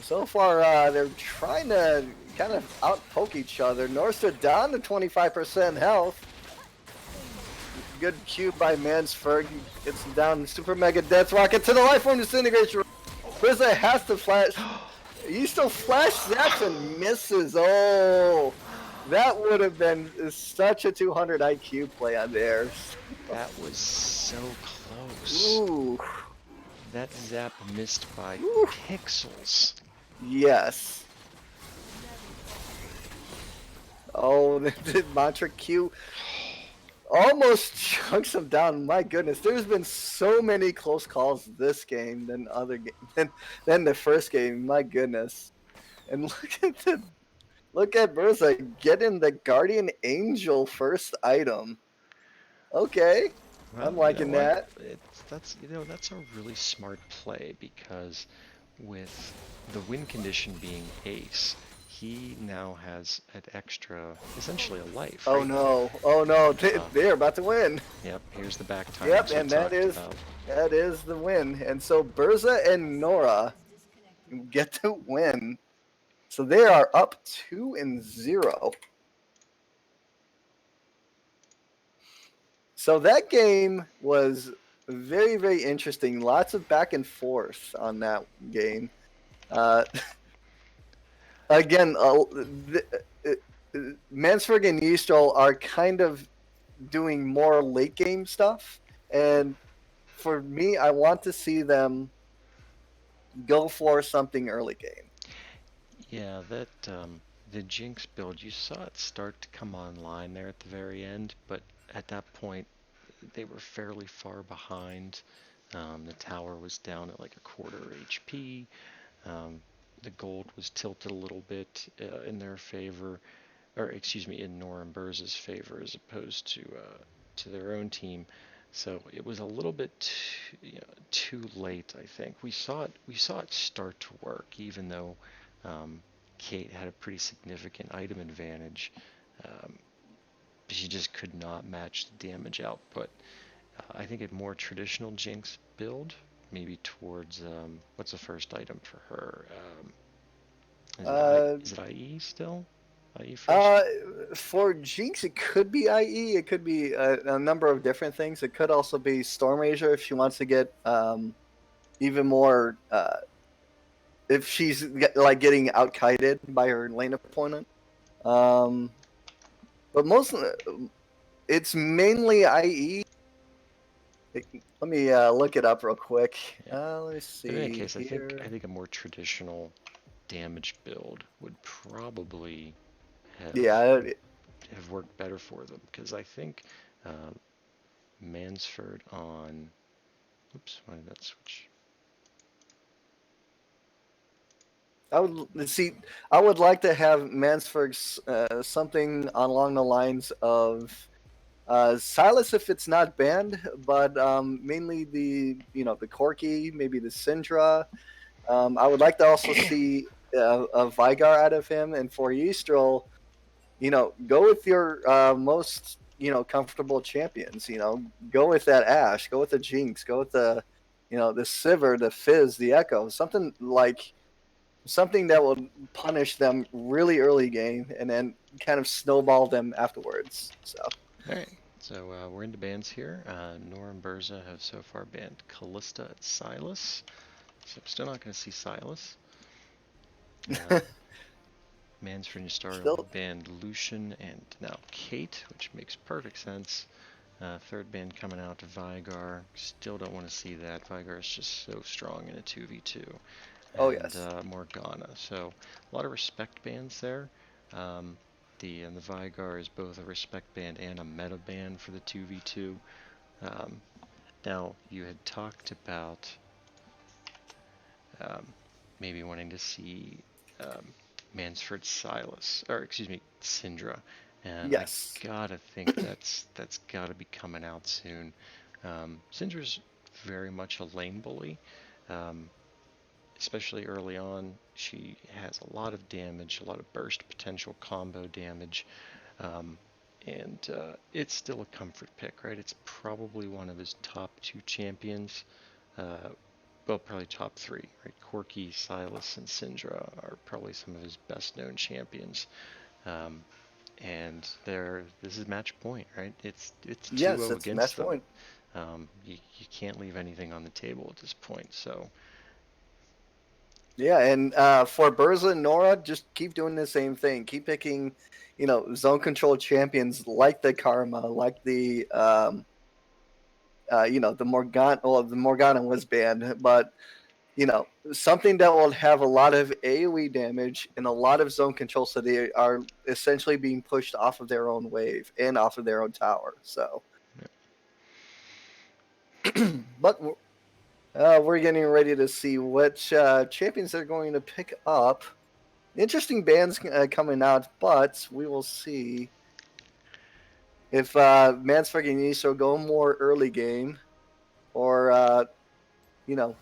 So far, they're trying to kind of outpoke each other. Norster down to 25% health. Good cue by Mansford. Gets down super mega death rocket to the life form disintegration. Brizza has to flash. He still flash zaps and misses. Oh, that would have been such a 200 IQ play on there. That was so close. Ooh. That zap missed by Ooh. pixels. Yes. Oh, the mantra Q almost chunks him down. My goodness, there's been so many close calls this game than than the first game. My goodness, and look at Berza getting the Guardian Angel first item. Okay, Well, I'm liking that. That's a really smart play because with the win condition being ace, he now has an extra, essentially a life. Oh right? no! Oh no! They're about to win. Yep, here's the back time. Yep, and that is the win. And so Berza and Nora get to win. So they are up 2-0. So that game was very, very interesting. Lots of back and forth on that game. Again, Mansford and Yeastel are kind of doing more late game stuff. And for me, I want to see them go for something early game. Yeah, the Jinx build, you saw it start to come online there at the very end, but at that point, they were fairly far behind. The tower was down at like a quarter HP. The gold was tilted a little bit in their favor, or excuse me, in Nora and Burza's favor as opposed to their own team. So it was a little bit too late, I think. We saw it start to work, even though Kate had a pretty significant item advantage. Um, she just could not match the damage output. I think a more traditional Jinx build, maybe towards what's the first item for her? Is it IE still? IE first? For Jinx, it could be IE. It could be a number of different things. It could also be Storm Rager if she wants to get even more. If she's like getting out-kited by her lane opponent. But it's mainly IE. Let me look it up real quick. Yeah. Let me see. In any case, here. I think a more traditional damage build would probably have worked better for them, because I think Mansford on. Oops, why did that switch? I would like to have Mansford something along the lines of Silas if it's not banned, but mainly the Corki, maybe the Syndra. I would like to also see a Vigar out of him, and for Yeastrel, go with your most comfortable champions. Go with that Ashe, go with the Jinx, go with the the Sivir, the Fizz, the Echo, something that will punish them really early game and then kind of snowball them afterwards. So All right. So we're into bans here. Nora and Berza have so far banned Callista and Silas. So I'm still not going to see Silas. Uh, Mansford and Stariel still, have banned Lucian and now Kate, which makes perfect sense. Third ban coming out to Vigar. Still don't want to see that. Vigar is just so strong in a 2v2. oh And yes, Morgana. So a lot of respect bans there. Um, the Vigar is both a respect band and a meta band for the 2v2. Um, Now you had talked about um, maybe wanting to see um, Mansford Silas, or excuse me, Syndra, and I yes, gotta think that's gotta be coming out soon. Syndra's very much a lane bully, um, especially early on. She has a lot of damage, a lot of burst potential combo damage, um, and it's still a comfort pick, right? It's probably one of his top two champions. Uh, well, probably top three, right? Corki, Silas, and Syndra are probably some of his best known champions. Um, and this is match point, right? It's yes. 2-0 It's against match them. point. You can't leave anything on the table at this point. So Yeah, and for Berza and Nora, just keep doing the same thing. Keep picking, zone control champions like the Karma, like the Morgana was banned, but something that will have a lot of AoE damage and a lot of zone control, so they are essentially being pushed off of their own wave and off of their own tower. So, but we're getting ready to see which champions they're going to pick up. Interesting bands coming out, but we will see if Mansfield and Yisro go more early game, or you know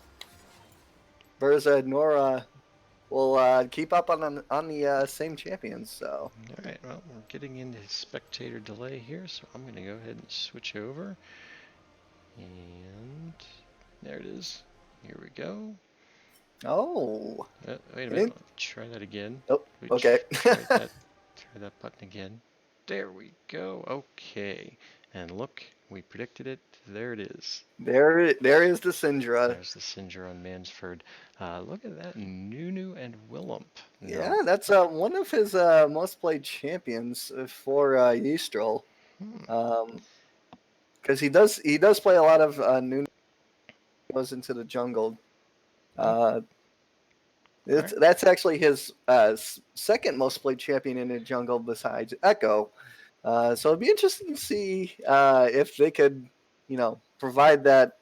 Berza and Nora will keep up on the same champions. So all right, well, we're getting into spectator delay here, so I'm going to go ahead and switch over. And there it is. Here we go. oh, Wait a minute. it, Try that again. oh Wait, okay. try that. Try that button again. There we go. Okay. And look, we predicted it. There it is. there is the Syndra. There's the Sindra on Mansford. Look at that. Nunu and Willump. Now, Yeah, that's one of his most played champions for Yeastrel. hmm, Because he does play a lot of new goes into the jungle. oh, Uh, all right. that's actually his second most played champion in the jungle besides Echo. So it'd be interesting to see if they could, provide that,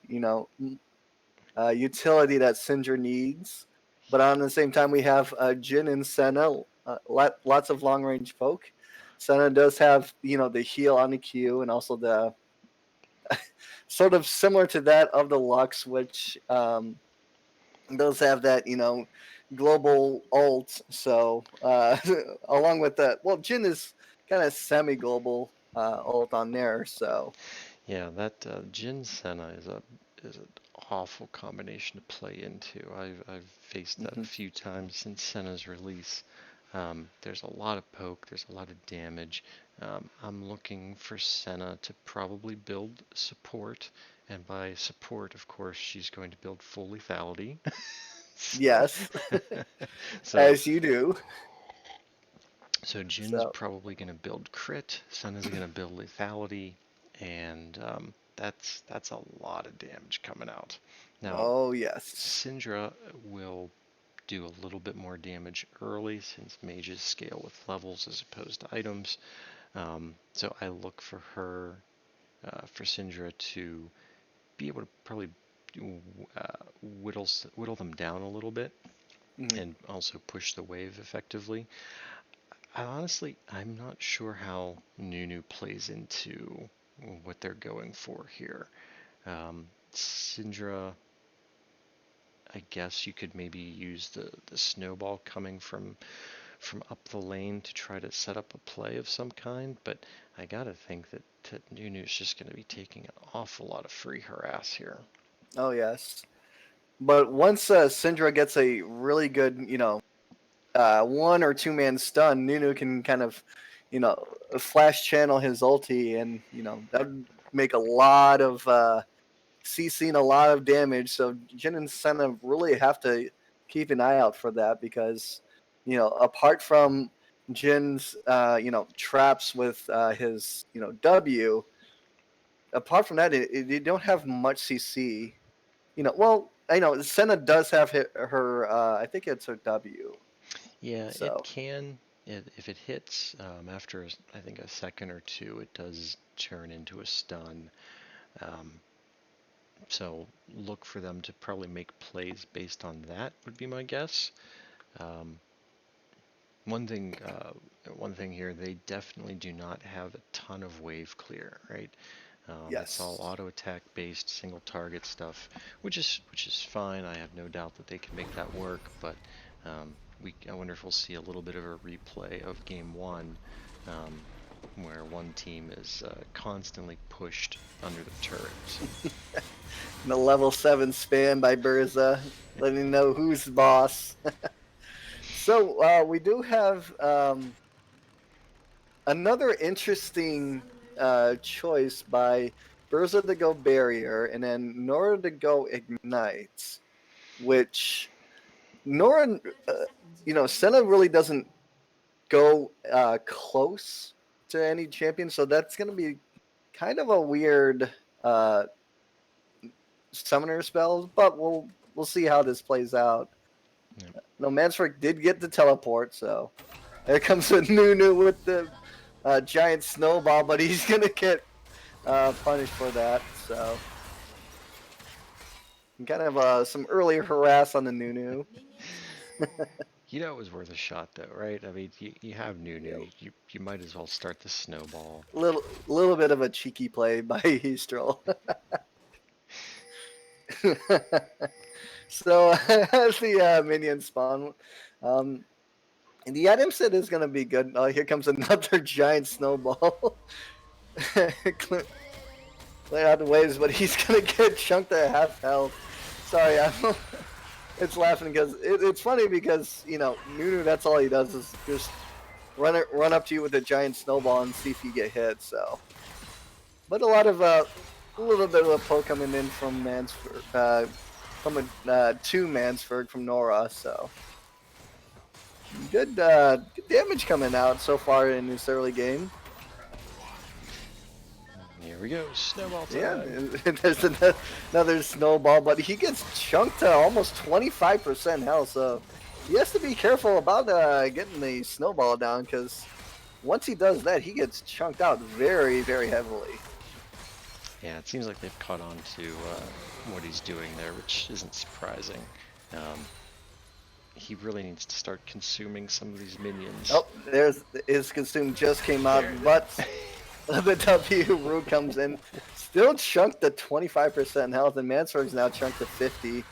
utility that Syndra needs. But on the same time, we have Jin and Senna, lots of long range poke. Senna does have, the heal on the Q and also the sort of similar to that of the Lux, which does have that, global ult. So along with that, well, Jin is kind of semi global ult on there. So Yeah, that Jin Senna is an awful combination to play into. I've faced that a mhm. few times since Senna's release. There's a lot of poke, there's a lot of damage. I'm looking for Senna to probably build support, and by support, of course, she's going to build full lethality. so, Yes, so, as you do. so Jin's So probably going to build crit. Senna's going to build lethality, and that's a lot of damage coming out. Now, oh yes. Syndra will do a little bit more damage early since mages scale with levels as opposed to items. So I look for her, for Syndra to be able to probably whittle them down a little bit Mhm. and also push the wave effectively. I'm not sure how Nunu plays into what they're going for here. Syndra, I guess you could maybe use the snowball coming from up the lane to try to set up a play of some kind, but I gotta think that Nunu's just gonna be taking an awful lot of free harass here. Oh yes. But once Syndra gets a really good, one or two man stun, Nunu can kind of, you know, flash channel his ulti, and that would make a lot of CCing a lot of damage. So Jin and Senna really have to keep an eye out for that, because apart from Jin's traps with his W, apart from that, they don't have much CC. Well, I know Senna does have her I think it's her W. Yeah, it So can. If it hits after, I think, a second or two, it does turn into a stun. Um, so look for them to probably make plays based on that, would be my guess. Um, one thing, one thing here, they definitely do not have a ton of wave clear, right? It's all yes. auto attack based, single target stuff, which is fine. I have no doubt that they can make that work. But I wonder if we'll see a little bit of a replay of Game One, um, where one team is constantly pushed under the turret. The level 7 spam by Burza, letting you know who's boss. So we do have another interesting choice by Burza to go barrier, and then Nora to go ignite, which Nora, Senna really doesn't go close to any champion, so that's going to be kind of a weird uh, summoner spell, but we'll see how this plays out. Yep. No, Mansford did get the teleport, so there comes a Nunu with the giant snowball, but he's gonna get punished for that. So kind of some earlier harass on the Nunu. It was worth a shot, though, right? I mean, you have Yeah, Nunu, you might as well start the snowball. little bit of a cheeky play by Heastrel. So as the minions spawn, um, and the item set is gonna be good. Here comes another giant snowball. Clear out the waves, but he's gonna get chunked at half health. Sorry, it's laughing because it's funny because Nunu, that's all he does is just run up to you with a giant snowball and see if you get hit. So, but a little bit of a poke coming in from Mansford, to Mansford from Nora. So good damage coming out so far in this early game. Here we go, snowball Yeah, time. there's another snowball, but he gets chunked to almost 25% health, so he has to be careful about getting the snowball down, because once he does that, he gets chunked out very, very heavily. Yeah, it seems like they've caught on to what he's doing there, which isn't surprising. Um, he really needs to start consuming some of these minions. Oh, there's his consume just came out, There it but is. the W root comes in, still chunked to 25% health, and Mansford's now chunked to 50.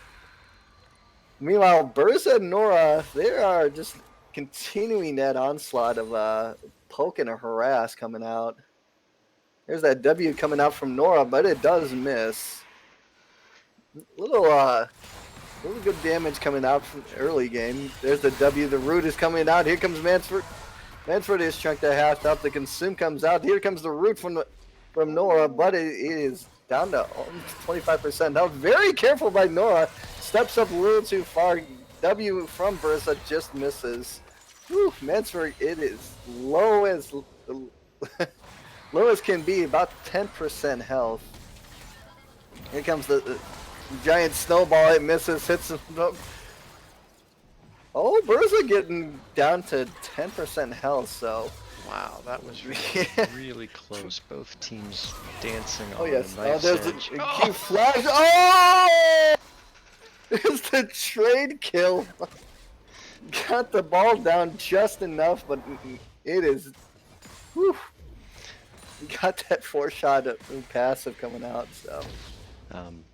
Meanwhile, Burza and Nora, they are just continuing that onslaught of poke and a harass coming out. There's that W coming out from Nora, but it does miss. Little good damage coming out from early game. There's the W. The root is coming out. Here comes Mansford. Mansford is chunked to half up. The consume comes out. Here comes the root from Nora, but it is down to almost 25%. Now, very careful by Nora. Steps up a little too far. W from Bursa just misses. Whew, Mansford, it is low as low as can be, about 10% health. Here comes the giant snowball. It misses, hits him up. Oh, Burza getting down to 10% health, so. Wow, that was really close. Both teams dancing Oh, on yes. a Oh, knife's there's a edge. Q flash. Oh! It's the trade kill. Got the ball down just enough, but it is. Whew. Got that 4-shot passive coming out, so. Um,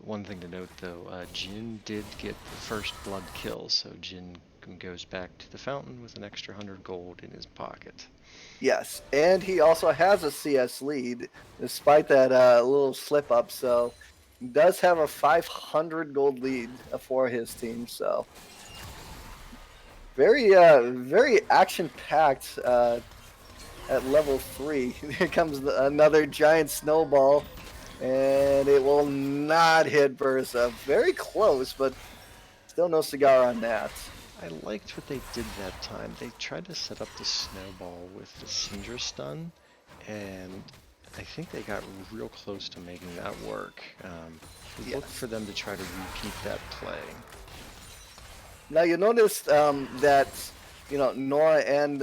one thing to note, though, Jin did get the first blood kill, so Jin goes back to the fountain with an extra 100 gold in his pocket. Yes, and he also has a CS lead, despite that little slip up. So does have a 500 gold lead for his team, so very action packed at level 3. Here comes another giant snowball, and it will not hit Bursa. Very close, but still no cigar on that. I liked what they did that time. They tried to set up the snowball with the Syndra stun, and I think they got real close to making that work. Look Yes. for them to try to repeat that play. Now you notice that Nora and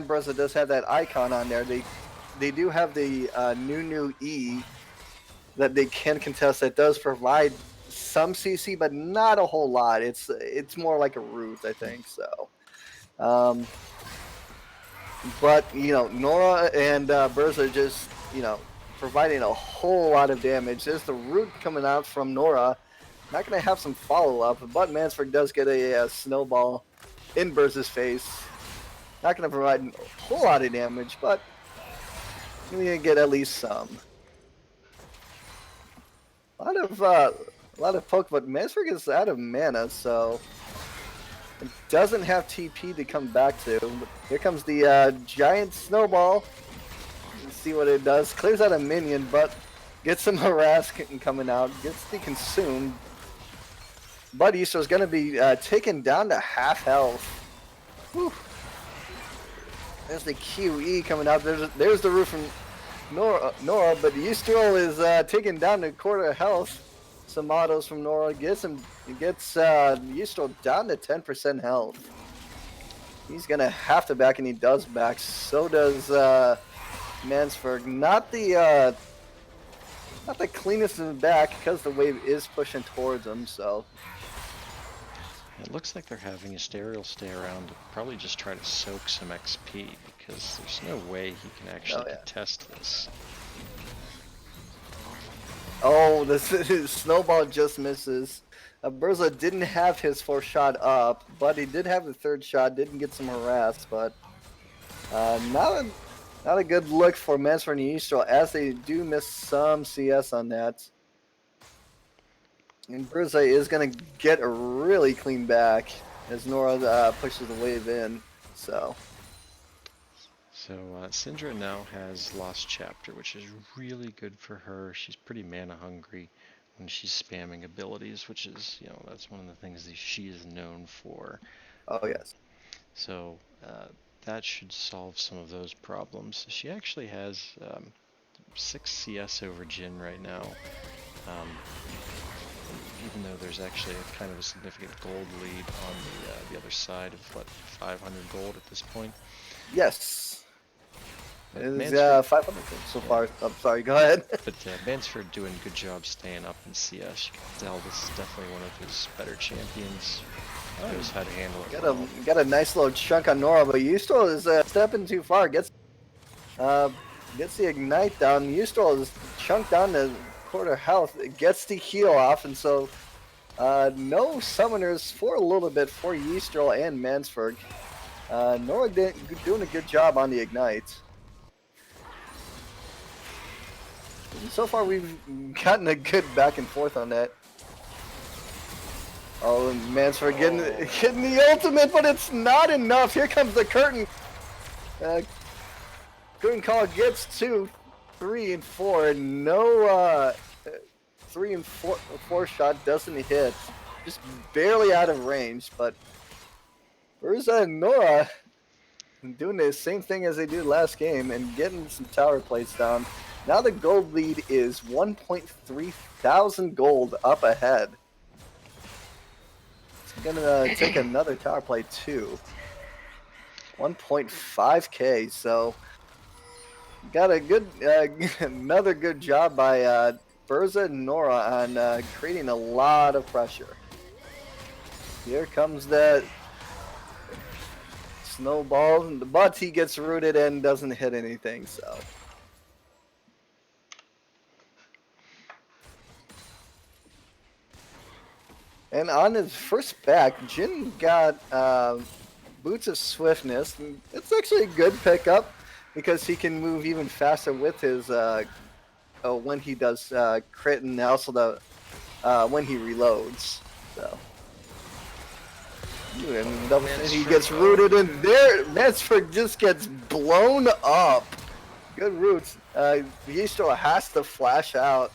Bursa does have that icon on there. They do have the new E that they can contest that does provide some CC, but not a whole lot. It's more like a root, I think. So, but Nora and Burza just providing a whole lot of damage. There's the root coming out from Nora. Not going to have some follow up, but Mansford does get a snowball in Burza's face. Not going to provide a whole lot of damage, but you're going to get at least some. A lot of poke, but Mansford is out of mana, so it doesn't have TP to come back to. But here comes the giant snowball. Let's see what it does. Clears out a minion, but gets some harass coming out. Gets consumed. But Yisro's going to be taken down to half health. Whew. There's the QE coming out. There's the roof from Nora, but Yistro is taken down to quarter health. Some autos from Nora gets Yistro down to 10% health. He's gonna have to back, and he does back. So does Mansford. Not the cleanest in the back because the wave is pushing towards him. So It looks like they're having Asterial stay around to probably just try to soak some XP, because there's no way he can actually contest this. Oh, this snowball just misses. Burza didn't have his 4th shot up, but he did have the 3rd shot. Didn't get some harass, but not a good look for Mansford and Yistro, as they do miss some CS on that. And Burza is going to get a really clean back as Nora pushes the wave in. So Syndra now has Lost Chapter, which is really good for her. She's pretty mana hungry when she's spamming abilities, which is, that's one of the things that she is known for. Oh, yes. So that should solve some of those problems. She actually has 6 CS over Jhin right now. Even though there's actually kind of a significant gold lead on the other side of 500 gold at this point. Yes. It's 500 so far. I'm sorry, go ahead. But Mansford doing a good job staying up in CS. You can tell this is definitely one of his better champions. Knows how to handle it. Got a nice little chunk on Nora, but Yustral is stepping too far. Gets the ignite down. Yustral is chunked down to quarter health. It gets the heal off, and so no summoners for a little bit for Yistral and Mansford. Nora doing a good job on the ignite. So far, we've gotten a good back and forth on that. Oh, Mansford getting the ultimate, but it's not enough. Here comes the curtain. Curtain call gets 2, 3, and 4. No 3 and 4 shot doesn't hit. Just barely out of range, but Urza and Nora doing the same thing as they did last game and getting some tower plates down. Now the gold lead is 1.3 thousand gold up ahead. It's gonna take another tower plate too. 1.5k, so got a good another good job by Burza and Nora on creating a lot of pressure. Here comes that snowball, but he gets rooted and doesn't hit anything, so. And on his first back, Jhin got Boots of Swiftness. It's actually a good pickup because he can move even faster with his when he does crit, and also the when he reloads. So. Ooh, and he Mansford. gets rooted in there. Mansford just gets blown up. Good roots. Yistro has to flash out.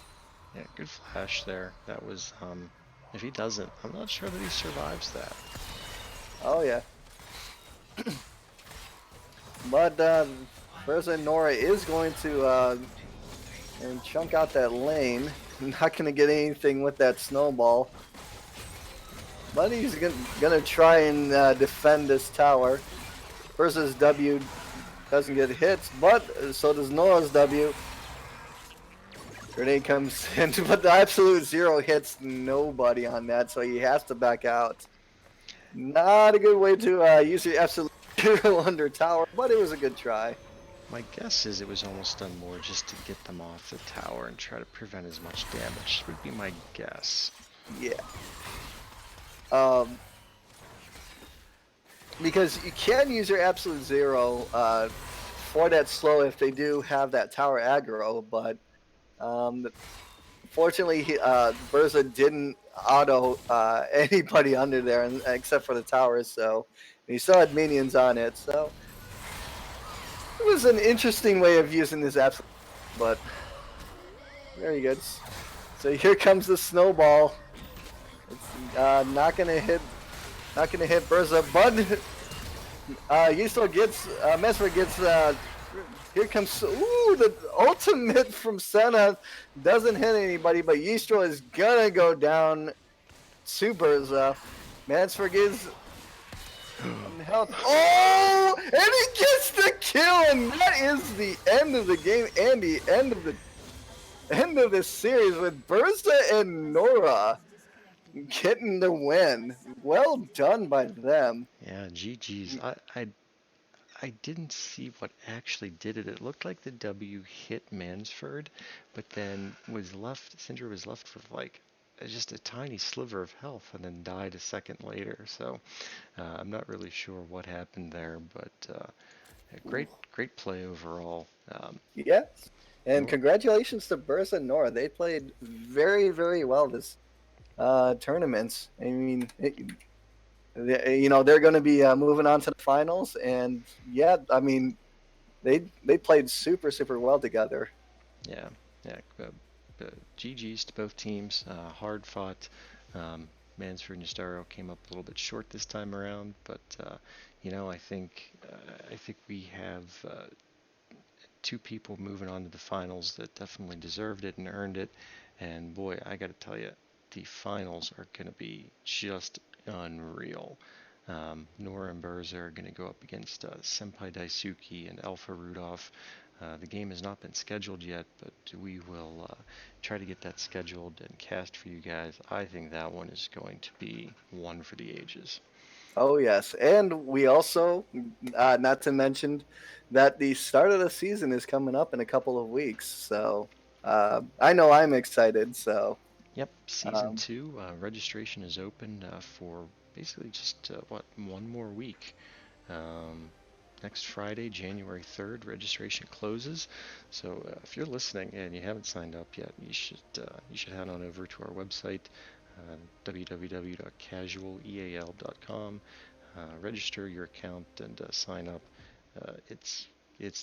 Yeah, good flash there. That was, if he doesn't, I'm not sure that he survives that. Oh yeah. But Berza and Nora is going to and chunk out that lane. Not going to get anything with that snowball. But he's gonna try and defend this tower. Berza's W doesn't get hits, but so does Nora's W. Grenade comes in, but the absolute zero hits nobody on that, so he has to back out. Not a good way to use your absolute zero under tower, but it was a good try. My guess is it was almost done more just to get them off the tower and try to prevent as much damage, would be my guess. Yeah. Because you can use your absolute zero for that slow if they do have that tower aggro, but fortunately, Berza didn't auto anybody under there except for the towers, so he still had minions on it. So it was an interesting way of using this absolute, but very good. So here comes the snowball. It's not gonna hit Berza, but Yisto gets Mesmer gets. Here comes the ultimate from Senna. Doesn't hit anybody, but Yistro is gonna go down to Berza. Mansford is health. Oh, and he gets the kill, and that is the end of the game and the end of this series with Berza and Nora getting the win. Well done by them. Yeah, GG's. I didn't see what actually did it. It looked like the W hit Mansford, but then Syndra was left with like just a tiny sliver of health and then died a second later. So I'm not really sure what happened there, but great play overall. Yes. And Nor congratulations to Berza and Nora. They played very, very well this tournaments. I mean, they're going to be moving on to the finals, and yeah, I mean, they played super, super well together. Yeah, yeah. GG's to both teams. Hard fought. Mansford and Estario came up a little bit short this time around, but I think we have two people moving on to the finals that definitely deserved it and earned it. And boy, I got to tell you, the finals are going to be just unreal. Nora and Berza are going to go up against Senpai Daisuke and Alpha Rudolph. The game has not been scheduled yet, but we will try to get that scheduled and cast for you guys. I think that one is going to be one for the ages. Oh yes, and we also, not to mention, that the start of the season is coming up in a couple of weeks. So I know I'm excited. So Yep, season um, 2 registration is open for basically just one more week. Um, Next Friday, January 3rd, registration closes. So if you're listening and you haven't signed up yet, you should head on over to our website, www.casualeal.com. Register your account and sign up. It's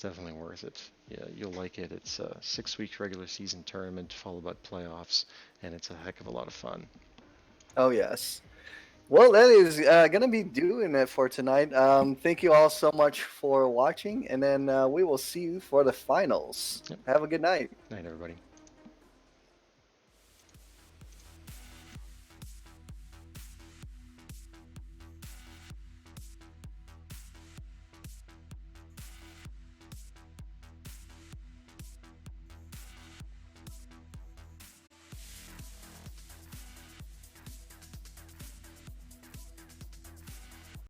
definitely worth it. Yeah, you'll like it. It's a 6 week regular season tournament followed by playoffs, and it's a heck of a lot of fun. oh yes. Well, that is going to be doing it for tonight. Thank you all so much for watching, and then we will see you for the finals. Yep. Have a good night. Night, everybody.